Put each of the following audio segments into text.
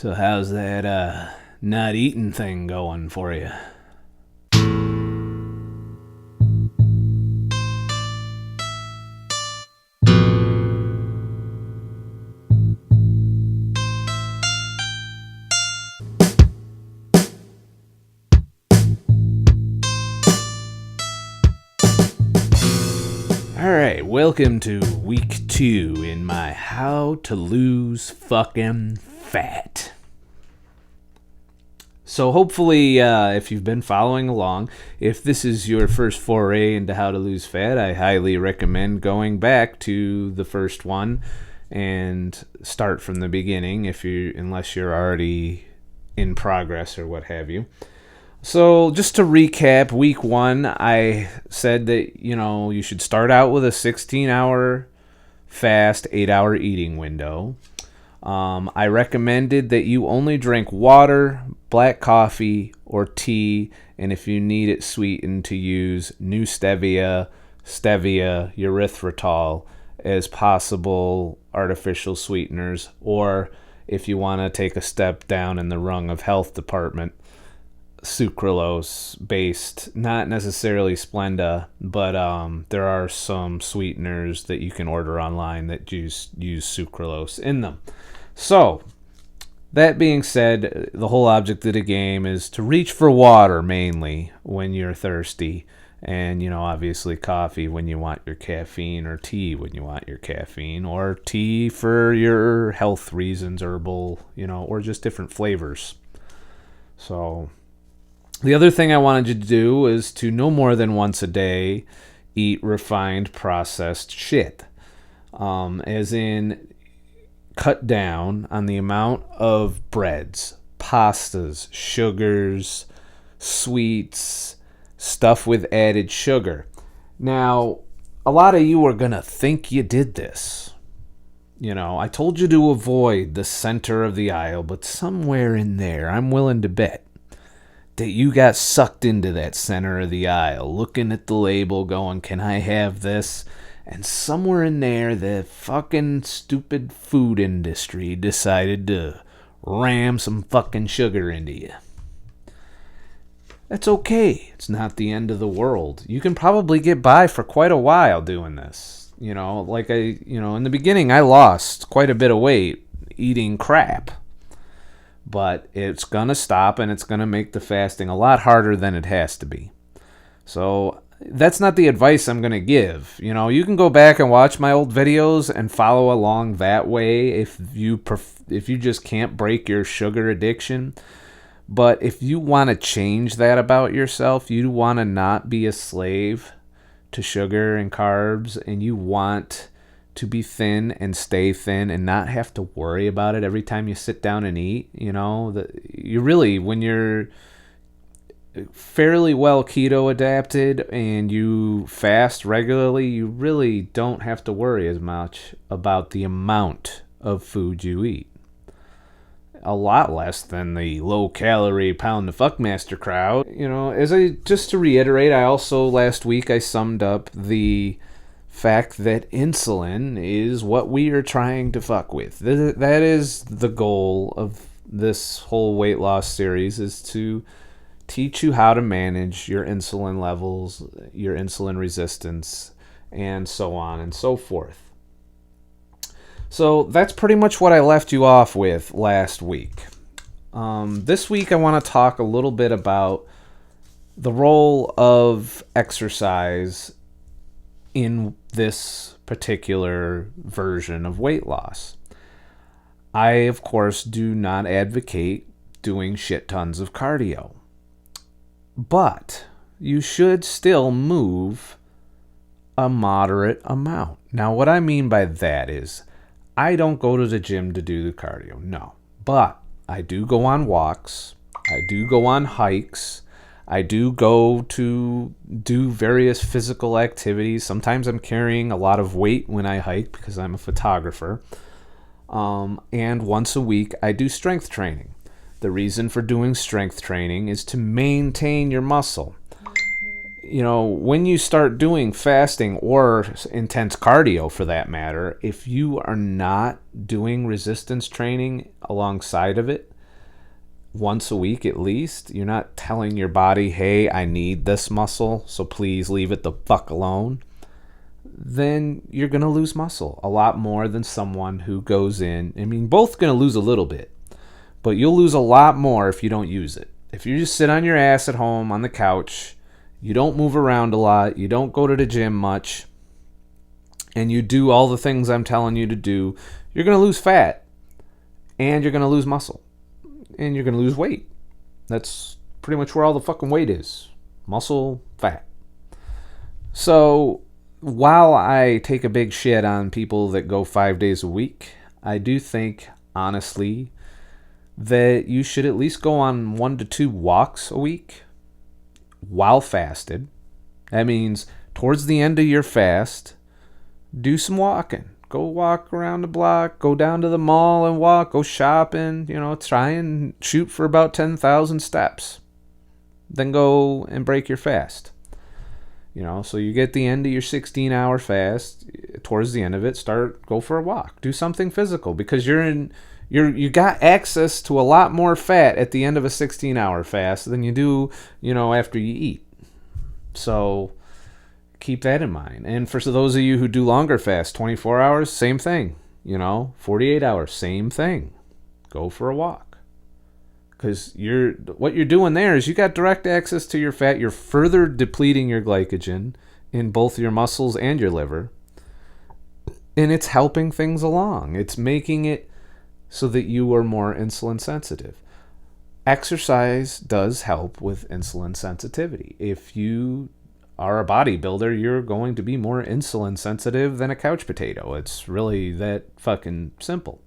So how's that not eating thing going for you? Alright, welcome to week 2 in my How to Lose Fucking Fat. So hopefully, if you've been following along, if this is your first foray into how to lose fat, I highly recommend going back to the first one and start from the beginning unless you're already in progress or what have you. So just to recap, week 1, I said that, you should start out with a 16-hour fast, 8-hour eating window. I recommended that you only drink water, black coffee, or tea, and if you need it sweetened, to use new stevia, erythritol as possible artificial sweeteners, or if you want to take a step down in the rung of health department, sucralose based, not necessarily Splenda, but there are some sweeteners that you can order online that use sucralose in them. So that being said, the whole object of the game is to reach for water mainly when you're thirsty, and obviously coffee when you want your caffeine, or tea when you want your caffeine, or tea for your health reasons, herbal, or just different flavors. So the other thing I wanted you to do is to no more than once a day eat refined processed shit. As in, cut down on the amount of breads, pastas, sugars, sweets, stuff with added sugar. Now, a lot of you are going to think you did this. I told you to avoid the center of the aisle, but somewhere in there, I'm willing to bet that you got sucked into that center of the aisle, looking at the label going, can I have this? And somewhere in there, the fucking stupid food industry decided to ram some fucking sugar into you. That's okay. It's not the end of the world. You can probably get by for quite a while doing this. In the beginning, I lost quite a bit of weight eating crap. But it's going to stop, and it's going to make the fasting a lot harder than it has to be. So that's not the advice I'm going to give. You can go back and watch my old videos and follow along that way if you just can't break your sugar addiction. But if you want to change that about yourself, you want to not be a slave to sugar and carbs, and you want to be thin and stay thin and not have to worry about it every time you sit down and eat, when you're fairly well keto adapted and you fast regularly, you really don't have to worry as much about the amount of food you eat. A lot less than the low-calorie pound-the-fuckmaster crowd. Just to reiterate, last week I summed up the fact that insulin is what we are trying to fuck with. That is the goal of this whole weight loss series, is to teach you how to manage your insulin levels, your insulin resistance, and so on and so forth. So that's pretty much what I left you off with last week. This week I want to talk a little bit about the role of exercise in this particular version of weight loss. I, of course, do not advocate doing shit tons of cardio, but you should still move a moderate amount. Now, what I mean by that is, I don't go to the gym to do the cardio, no, but I do go on walks, I do go on hikes, I do go to do various physical activities. Sometimes I'm carrying a lot of weight when I hike because I'm a photographer. And once a week, I do strength training. The reason for doing strength training is to maintain your muscle. when you start doing fasting or intense cardio for that matter, if you are not doing resistance training alongside of it once a week at least, you're not telling your body, hey, I need this muscle, so please leave it the fuck alone, then you're going to lose muscle a lot more than someone who goes in. I mean, both going to lose a little bit, but you'll lose a lot more if you don't use it. If you just sit on your ass at home on the couch, you don't move around a lot, you don't go to the gym much, and you do all the things I'm telling you to do, you're going to lose fat, and you're going to lose muscle, and you're going to lose weight. That's pretty much where all the fucking weight is. Muscle, fat. So while I take a big shit on people that go 5 days a week, I do think, honestly, that you should at least go on 1 to 2 walks a week while fasted. That means towards the end of your fast, do some walking. Go walk around the block, go down to the mall and walk, go shopping, try and shoot for about 10,000 steps. Then go and break your fast. So you get the end of your 16-hour fast, towards the end of it, go for a walk. Do something physical because you got access to a lot more fat at the end of a 16-hour fast than you do, after you eat. So keep that in mind. And for those of you who do longer fasts, 24 hours, same thing. 48 hours, same thing. Go for a walk. Because what you're doing there is you got direct access to your fat. You're further depleting your glycogen in both your muscles and your liver. And it's helping things along. It's making it so that you are more insulin sensitive. Exercise does help with insulin sensitivity. If you are a bodybuilder, you're going to be more insulin sensitive than a couch potato. It's really that fucking simple.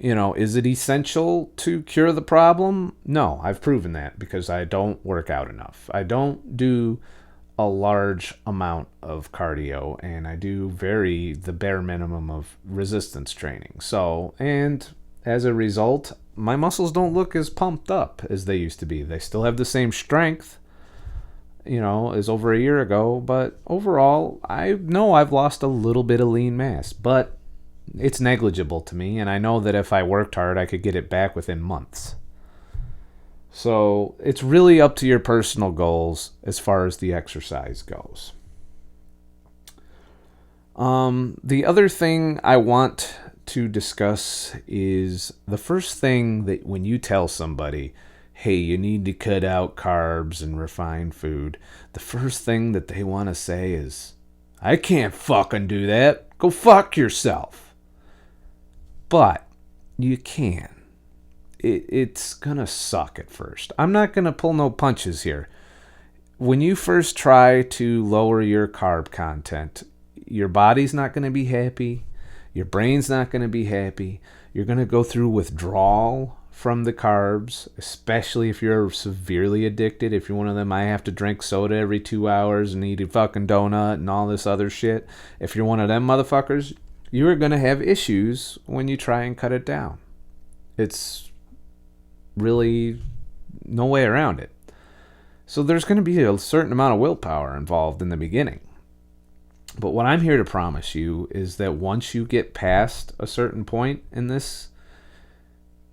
Is it essential to cure the problem? No, I've proven that because I don't work out enough. I don't do a large amount of cardio, and I do the bare minimum of resistance training. So, and as a result, my muscles don't look as pumped up as they used to be. They still have the same strength, as over a year ago, but overall, I know I've lost a little bit of lean mass, but it's negligible to me, and I know that if I worked hard, I could get it back within months. So it's really up to your personal goals as far as the exercise goes. The other thing I want to discuss is the first thing that when you tell somebody, hey, you need to cut out carbs and refined food, the first thing that they want to say is, I can't fucking do that. Go fuck yourself. But you can. It's gonna suck at first. I'm not gonna pull no punches here. When you first try to lower your carb content, your body's not gonna be happy. Your brain's not gonna be happy. You're gonna go through withdrawal from the carbs, especially if you're severely addicted. If you're one of them, I have to drink soda every 2 hours and eat a fucking donut and all this other shit. If you're one of them motherfuckers, you are going to have issues when you try and cut it down. It's really no way around it. So there's going to be a certain amount of willpower involved in the beginning. But what I'm here to promise you is that once you get past a certain point in this,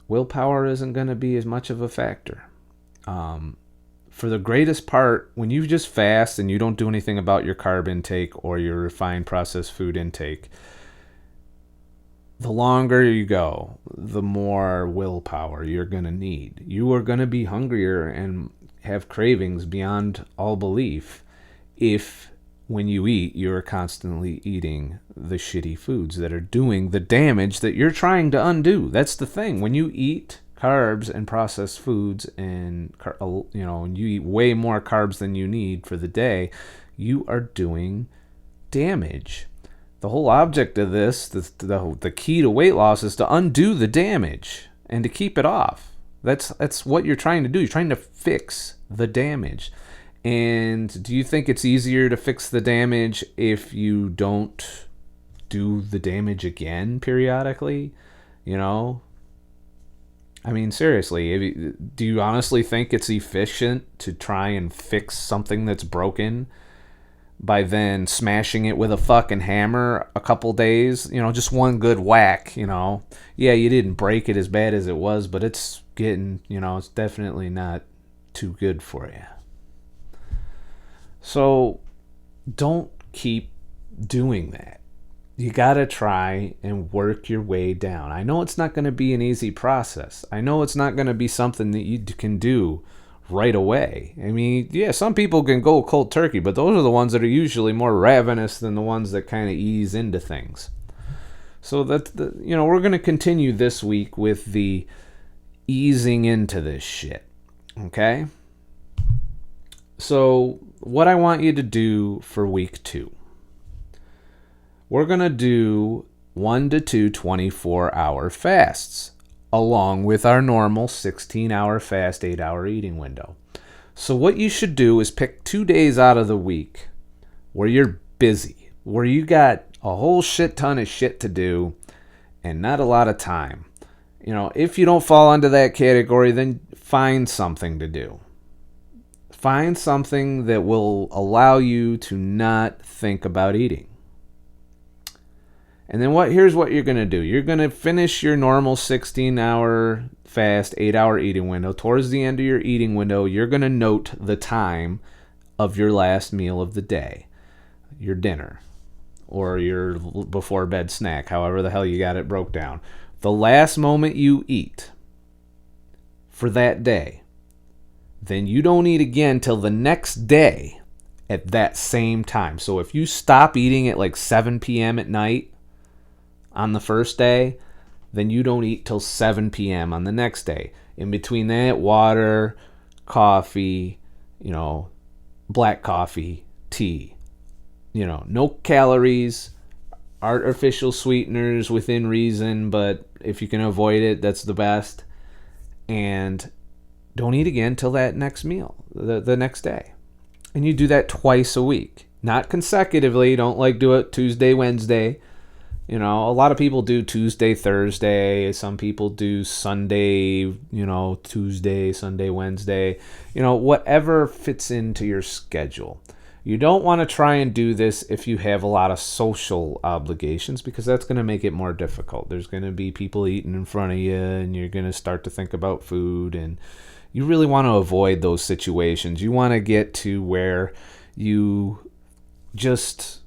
willpower isn't going to be as much of a factor. For the greatest part, when you just fast and you don't do anything about your carb intake or your refined processed food intake, the longer you go, the more willpower you're going to need. You are going to be hungrier and have cravings beyond all belief if, when you eat, you're constantly eating the shitty foods that are doing the damage that you're trying to undo. That's the thing. When you eat carbs and processed foods and you eat way more carbs than you need for the day, you are doing damage. The whole object of this, the key to weight loss, is to undo the damage and to keep it off. That's what you're trying to do. You're trying to fix the damage. And do you think it's easier to fix the damage if you don't do the damage again periodically? I mean, seriously, do you honestly think it's efficient to try and fix something that's broken by then smashing it with a fucking hammer a couple days? Just one good whack. Yeah, you didn't break it as bad as it was, but it's getting, it's definitely not too good for you. So don't keep doing that. You gotta try and work your way down. I know it's not going to be an easy process. I know it's not going to be something that you can do right away. I mean, yeah, some people can go cold turkey, but those are the ones that are usually more ravenous than the ones that kind of ease into things. So we're going to continue this week with the easing into this shit. Okay? So, what I want you to do for week 2. We're going to do 1 to 2 24-hour fasts, along with our normal 16-hour fast, 8-hour eating window. So what you should do is pick 2 days out of the week where you're busy, where you got a whole shit ton of shit to do and not a lot of time. If you don't fall into that category, then find something to do. Find something that will allow you to not think about eating. And then here's what you're going to do. You're going to finish your normal 16-hour fast, 8-hour eating window. Towards the end of your eating window, you're going to note the time of your last meal of the day, your dinner, or your before bed snack, however the hell you got it broke down. The last moment you eat for that day, then you don't eat again till the next day at that same time. So if you stop eating at like 7 p.m. at night, on the first day, then you don't eat till 7 p.m. on the next day. In between that, water, coffee, black coffee, tea. No calories, artificial sweeteners within reason, but if you can avoid it, that's the best. And don't eat again till that next meal, the next day. And you do that twice a week. Not consecutively. Don't do it Tuesday, Wednesday. A lot of people do Tuesday, Thursday. Some people do Sunday, Tuesday, Sunday, Wednesday. Whatever fits into your schedule. You don't want to try and do this if you have a lot of social obligations, because that's going to make it more difficult. There's going to be people eating in front of you, and you're going to start to think about food, and you really want to avoid those situations. You want to get to where you just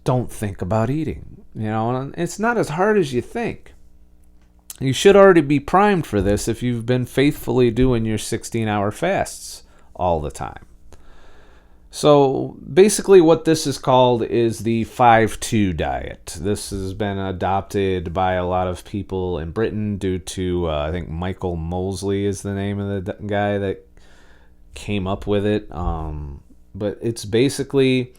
don't think about eating. And it's not as hard as you think. You should already be primed for this if you've been faithfully doing your 16-hour fasts all the time. So basically what this is called is the 5-2 diet. This has been adopted by a lot of people in Britain due to, I think Michael Mosley is the name of the guy that came up with it. But it's basically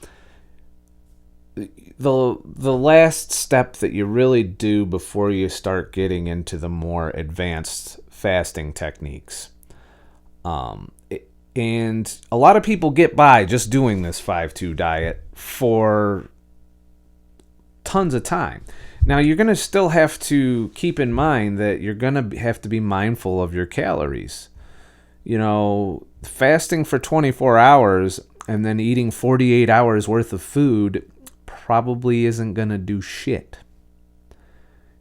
the last step that you really do before you start getting into the more advanced fasting techniques. And a lot of people get by just doing this 5-2 diet for tons of time. Now, you're going to still have to keep in mind that you're going to have to be mindful of your calories. Fasting for 24 hours and then eating 48 hours worth of food probably isn't going to do shit.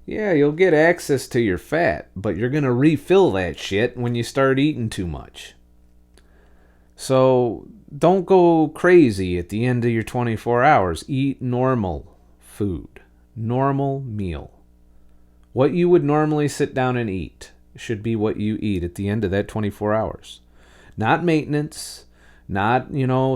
Yeah, you'll get access to your fat, but you're going to refill that shit when you start eating too much. So don't go crazy at the end of your 24 hours. Eat normal food, normal meal. What you would normally sit down and eat should be what you eat at the end of that 24 hours. Not maintenance, not,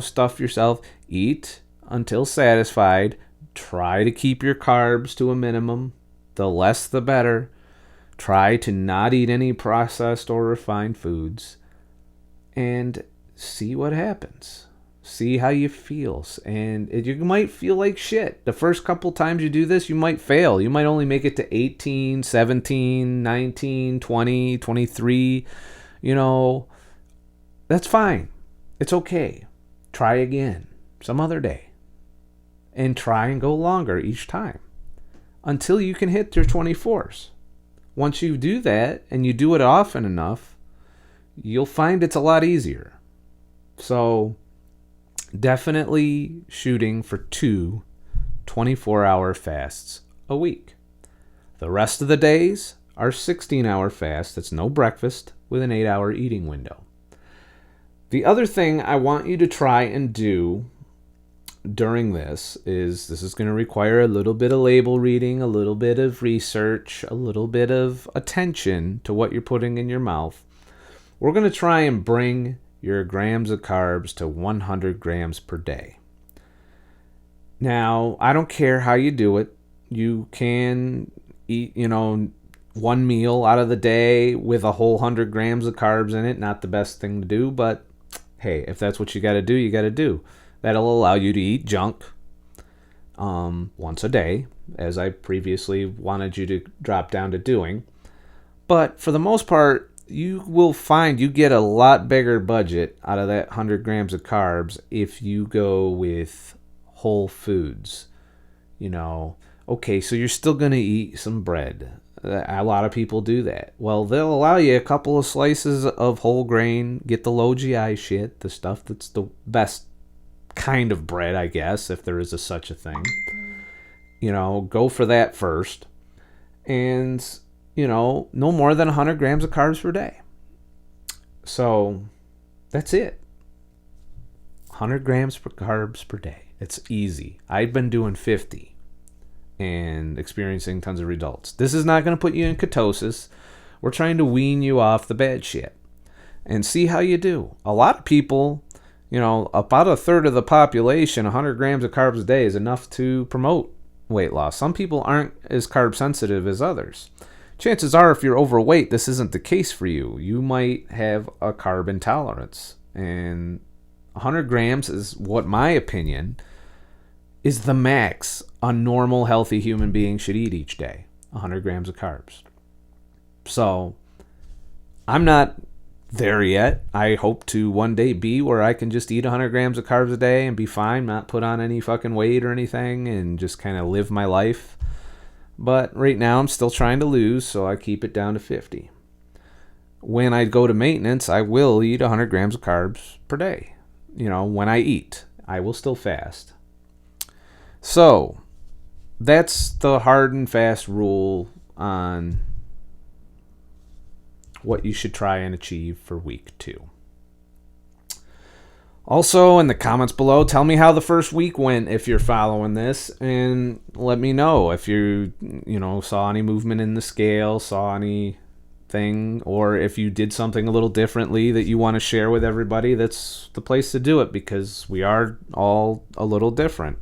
stuff yourself. Eat until satisfied. Try to keep your carbs to a minimum. The less the better. Try to not eat any processed or refined foods. And see what happens. See how you feel. And you might feel like shit. The first couple times you do this, you might fail. You might only make it to 18, 17, 19, 20, 23. That's fine. It's okay. Try again some other day. And try and go longer each time until you can hit your 24s. once you do that and you do it often enough, you'll find it's a lot easier. So definitely shooting for 2 24-hour fasts a week. The rest of the days are 16-hour fasts. That's no breakfast with an 8-hour eating window. The other thing I want you to try and do during this is going to require a little bit of label reading, a little bit of research, a little bit of attention to what you're putting in your mouth. We're going to try and bring your grams of carbs to 100 grams per day. Now, I don't care how you do it. You can eat, one meal out of the day with a whole 100 grams of carbs in it. Not the best thing to do, but hey, if that's what you got to do, you got to do. That'll allow you to eat junk once a day, as I previously wanted you to drop down to doing. But for the most part, you will find you get a lot bigger budget out of that 100 grams of carbs if you go with whole foods. Okay, so you're still going to eat some bread. A lot of people do that. Well, they'll allow you a couple of slices of whole grain, get the low GI shit, the stuff that's the best kind of bread, I guess, if there is such a thing. Go for that first. And, no more than 100 grams of carbs per day. So, that's it. 100 grams of carbs per day. It's easy. I've been doing 50 and experiencing tons of results. This is not going to put you in ketosis. We're trying to wean you off the bad shit and see how you do. A lot of people, about a third of the population, 100 grams of carbs a day is enough to promote weight loss. Some people aren't as carb sensitive as others. Chances are, if you're overweight, this isn't the case for you. You might have a carb intolerance. And 100 grams is, what my opinion, is the max a normal, healthy human being should eat each day. 100 grams of carbs. So, I'm not there yet. I hope to one day be where I can just eat 100 grams of carbs a day and be fine, not put on any fucking weight or anything, and just kind of live my life. But right now I'm still trying to lose, so I keep it down to 50. When I go to maintenance, I will eat 100 grams of carbs per day. When I eat, I will still fast. So, that's the hard and fast rule on what you should try and achieve for week 2. Also, in the comments below, tell me how the first week went if you're following this, and let me know if you saw any movement in the scale, saw anything, or if you did something a little differently that you want to share with everybody. That's the place to do it, because we are all a little different.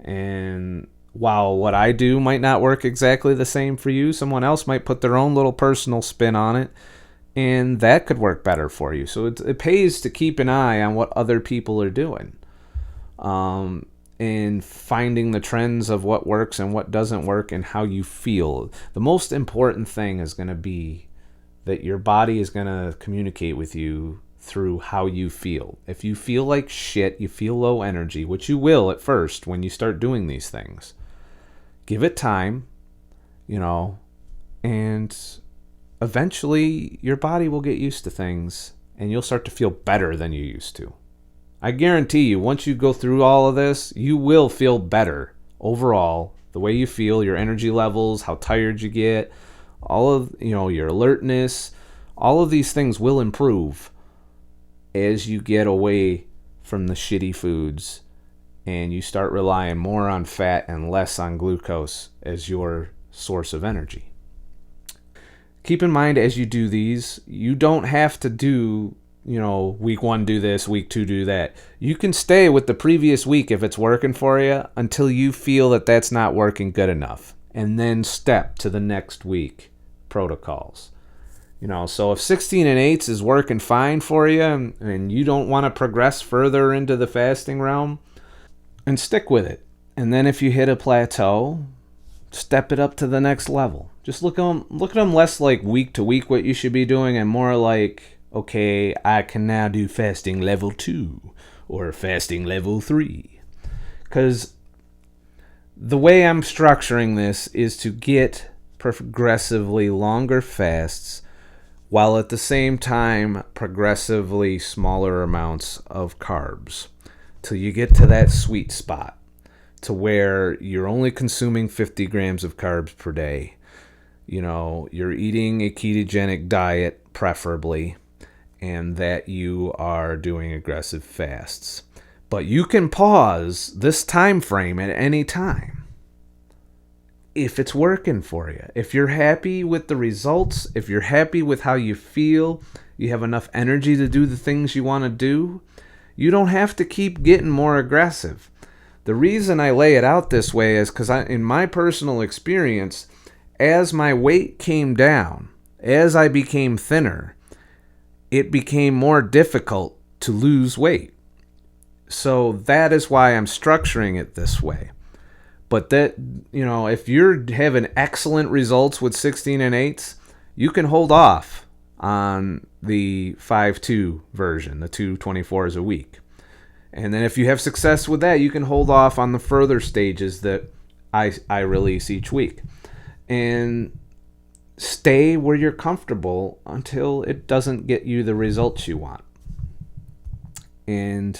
And while what I do might not work exactly the same for you, someone else might put their own little personal spin on it, and that could work better for you. So it pays to keep an eye on what other people are doing, and finding the trends of what works and what doesn't work and how you feel. The most important thing is going to be that your body is going to communicate with you through how you feel. If you feel like shit, you feel low energy, which you will at first when you start doing these things, give it time, and eventually your body will get used to things and you'll start to feel better than you used to. I guarantee you, once you go through all of this, you will feel better overall. The way you feel, your energy levels, how tired you get, all of, your alertness, all of these things will improve as you get away from the shitty foods and you start relying more on fat and less on glucose as your source of energy. Keep in mind, as you do these, you don't have to do, week 1 do this, week 2 do that. You can stay with the previous week if it's working for you until you feel that that's not working good enough, and then step to the next week protocols. So if 16 and 8s is working fine for you and you don't want to progress further into the fasting realm, and stick with it. And then if you hit a plateau, step it up to the next level. Just look at them less like week to week what you should be doing, and more like, okay, I can now do fasting level 2 or fasting level 3. Because the way I'm structuring this is to get progressively longer fasts, while at the same time progressively smaller amounts of carbs, till you get to that sweet spot to where you're only consuming 50 grams of carbs per day. You're eating a ketogenic diet preferably, and that you are doing aggressive fasts. But you can pause this time frame at any time if it's working for you. If you're happy with the results, if you're happy with how you feel, you have enough energy to do the things you want to do, you don't have to keep getting more aggressive. The reason I lay it out this way is because in my personal experience, as my weight came down, as I became thinner, it became more difficult to lose weight. So that is why I'm structuring it this way. But that, if you're having excellent results with 16 and 8s, you can hold off on the 5-2 version, the 224s a week. And then if you have success with that, you can hold off on the further stages that I release each week. And stay where you're comfortable until it doesn't get you the results you want. And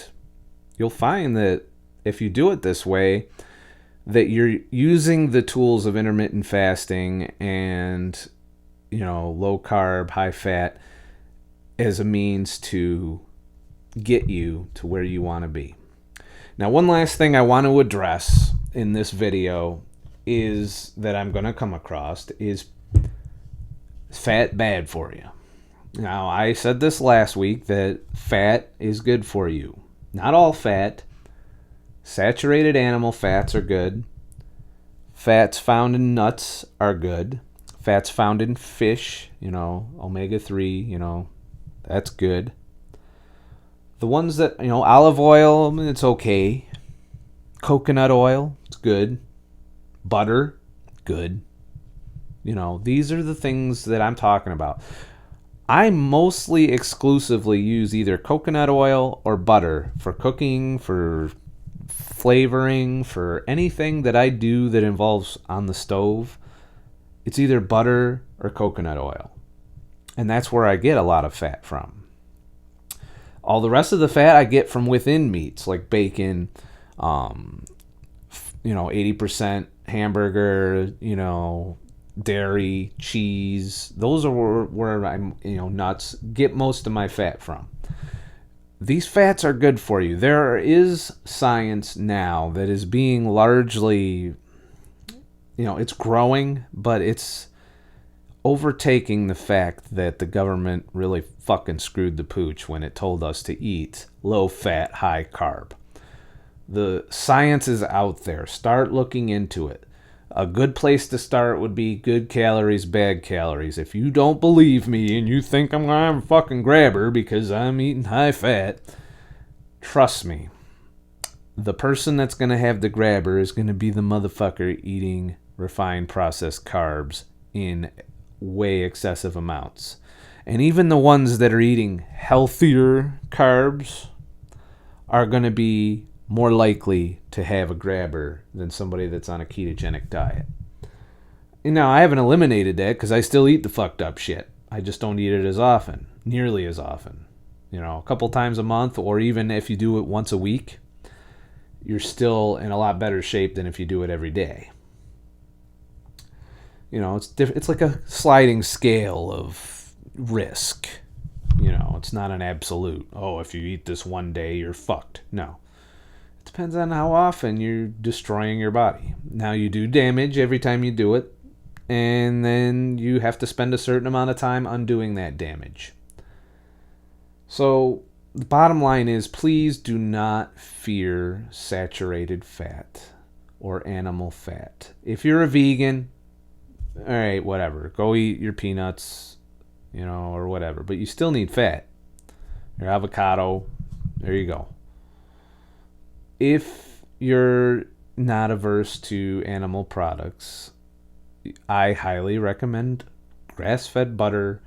you'll find that if you do it this way, that you're using the tools of intermittent fasting and, low carb, high fat as a means to get you to where you want to be. Now, one last thing I want to address in this video is that I'm going to come across is fat bad for you. Now, I said this last week that fat is good for you. Not all fat. Saturated animal fats are good. Fats found in nuts are good. Fats found in fish, omega-3, that's good. The ones that, olive oil, it's okay. Coconut oil, it's good. Butter, good. These are the things that I'm talking about. I mostly exclusively use either coconut oil or butter for cooking, for flavoring, for anything that I do that involves on the stove. It's either butter or coconut oil. And that's where I get a lot of fat from. All the rest of the fat I get from within meats, like bacon, 80% hamburger, dairy, cheese. Those are where I'm, nuts, get most of my fat from. These fats are good for you. There is science now that is being largely, it's growing, but it's overtaking the fact that the government really fucking screwed the pooch when it told us to eat low fat, high carb. The science is out there. Start looking into it. A good place to start would be good calories, bad calories. If you don't believe me and you think I'm a fucking grabber because I'm eating high fat, trust me. The person that's going to have the grabber is going to be the motherfucker eating refined processed carbs in way excessive amounts. And even the ones that are eating healthier carbs are going to be more likely to have a grabber than somebody that's on a ketogenic diet. And now, I haven't eliminated that because I still eat the fucked up shit. I just don't eat it as often, nearly as often. A couple times a month, or even if you do it once a week, you're still in a lot better shape than if you do it every day. It's like a sliding scale of risk. It's not an absolute, if you eat this one day, you're fucked. No. It depends on how often you're destroying your body. Now, you do damage every time you do it, and then you have to spend a certain amount of time undoing that damage. So, the bottom line is, please do not fear saturated fat or animal fat. If you're a vegan, all right, whatever. Go eat your peanuts, or whatever. But you still need fat. Your avocado, there you go. If you're not averse to animal products, I highly recommend grass-fed butter,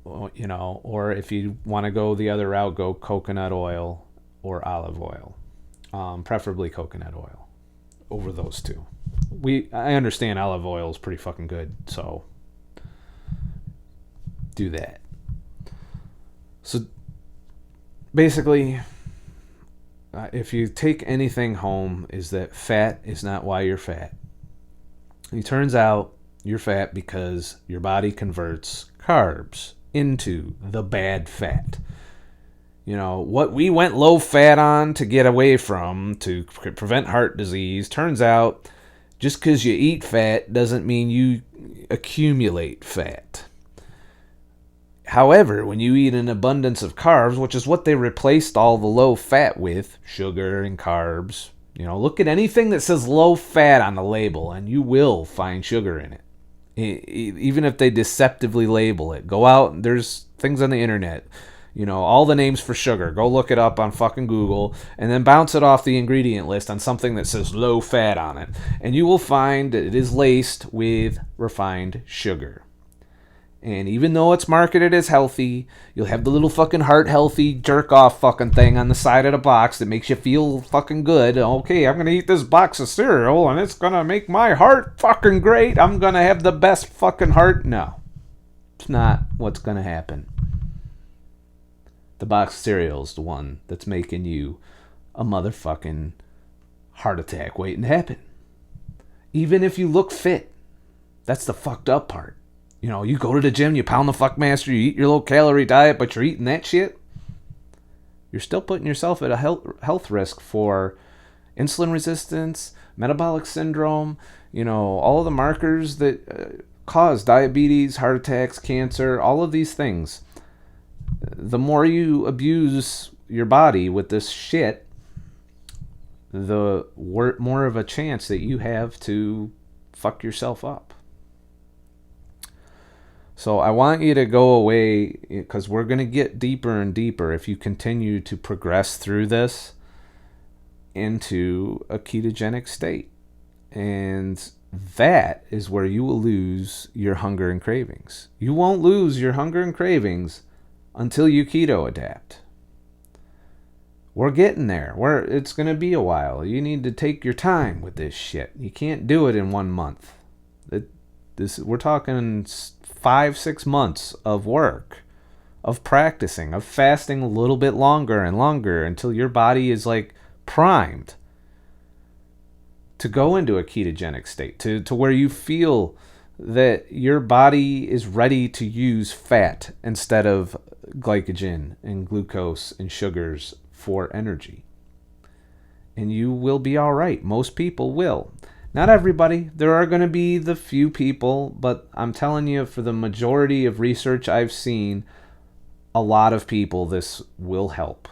or if you want to go the other route, go coconut oil or olive oil. Preferably coconut oil over those two. I understand olive oil is pretty fucking good, so do that. So basically, if you take anything home, is that fat is not why you're fat. It turns out you're fat because your body converts carbs into the bad fat. You know, what we went low fat on to get away from, to prevent heart disease, turns out just because you eat fat doesn't mean you accumulate fat. However, when you eat an abundance of carbs, which is what they replaced all the low fat with, sugar and carbs, you know, look at anything that says low fat on the label and you will find sugar in it. Even if they deceptively label it. Go out, there's things on the internet. You know, all the names for sugar. Go look it up on fucking Google and then bounce it off the ingredient list on something that says low fat on it. And you will find that it is laced with refined sugar. And even though it's marketed as healthy, you'll have the little fucking heart healthy jerk off fucking thing on the side of the box that makes you feel fucking good. Okay, I'm going to eat this box of cereal and it's going to make my heart fucking great. I'm going to have the best fucking heart. No, it's not what's going to happen. The box of cereal is the one that's making you a motherfucking heart attack waiting to happen. Even if you look fit, that's the fucked up part. You know, you go to the gym, you pound the fuckmaster, you eat your low calorie diet, but you're eating that shit. You're still putting yourself at a health risk for insulin resistance, metabolic syndrome, you know, all of the markers that cause diabetes, heart attacks, cancer, all of these things. The more you abuse your body with this shit, the more of a chance that you have to fuck yourself up. So I want you to go away, because we're going to get deeper and deeper if you continue to progress through this into a ketogenic state. And that is where you will lose your hunger and cravings. You won't lose your hunger and cravings until you keto adapt. We're getting there. It's going to be a while. You need to take your time with this shit. You can't do it in 1 month. We're talking 5-6 months of work, of practicing, of fasting a little bit longer and longer until your body is like primed to go into a ketogenic state, to where you feel that your body is ready to use fat instead of glycogen and glucose and sugars for energy. And you will be all right. Most people will. Not everybody. There are going to be the few people, but I'm telling you, for the majority of research I've seen, a lot of people this will help.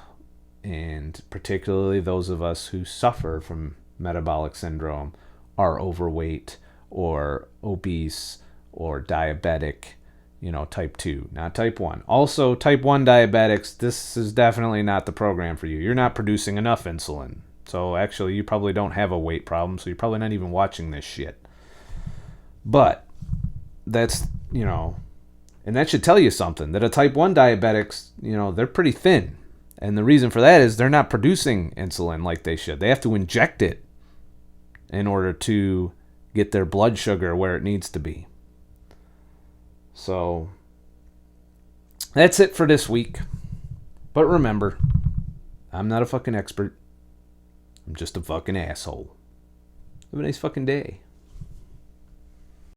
And particularly those of us who suffer from metabolic syndrome, are overweight or obese or diabetic, you know, type 2, not type 1. Also, type 1 diabetics, this is definitely not the program for you. You're not producing enough insulin. So actually, you probably don't have a weight problem, so you're probably not even watching this shit. But that's, you know, and that should tell you something, that a type 1 diabetics, you know, they're pretty thin. And the reason for that is they're not producing insulin like they should. They have to inject it in order to get their blood sugar where it needs to be. So that's it for this week. But remember, I'm not a fucking expert. I'm just a fucking asshole. Have a nice fucking day.